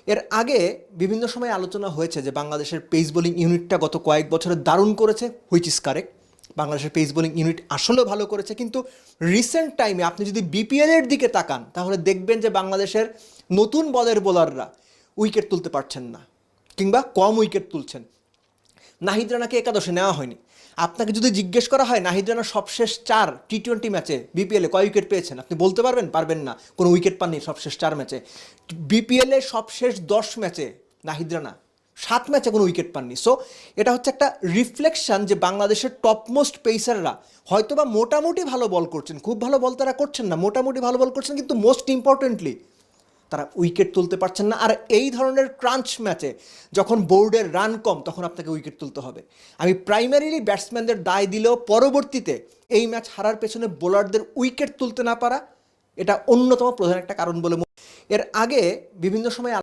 এর আগে বিভিন্ন সময় আলোচনা হয়েছে যে বাংলাদেশের পেস বোলিং ইউনিটটা গত কয়েক বছরে দারুণ করেছে, হুইচ ইজ কারেক্ট। বাংলাদেশের পেস বোলিং ইউনিট আসলেও ভালো করেছে, কিন্তু রিসেন্ট টাইমে আপনি যদি বিপিএলের দিকে তাকান তাহলে দেখবেন যে বাংলাদেশের নতুন বলের বোলাররা উইকেট তুলতে পারছেন না, কিংবা কম উইকেট তুলছেন। নাহিদ রানাকে একাদশে নেওয়া হয়নি। আপনাকে যদি জিজ্ঞেস করা হয় নাহিদ রানা সবশেষ 4 টি20 ম্যাচে বিপিএলে কয় উইকেট পেয়েছেন, আপনি বলতে পারবেন? পারবেন না। কোনো উইকেট পাননি সবশেষ 4 ম্যাচে। বিপিএলে সবশেষ 10 ম্যাচে নাহিদ রানা 7 ম্যাচে কোনো উইকেট পাননি। সো এটা হচ্ছে একটা রিফ্লেকশন যে বাংলাদেশের টপমোস্ট পেসাররা হয়তোবা মোটামুটি ভালো বল করছেন, খুব ভালো বল তারা করছেন না, মোটামুটি ভালো বল করছেন, কিন্তু মোস্ট ইম্পর্টেন্টলি তারা উইকেট তুলতে পারছেন না। আর এই ধরনের ক্রাঞ্চ ম্যাচে যখন বোর্ডের রান কম তখন আপনাকে উইকেট তুলতে হবে। আমি প্রাইমারিলি ব্যাটসম্যানদের দায় দিলেও পরবর্তীতে এই ম্যাচ হারার পেছনে বোলারদের উইকেট তুলতে না পারা এটা অন্যতম প্রধান একটা কারণ বলে এর আগে বিভিন্ন সময়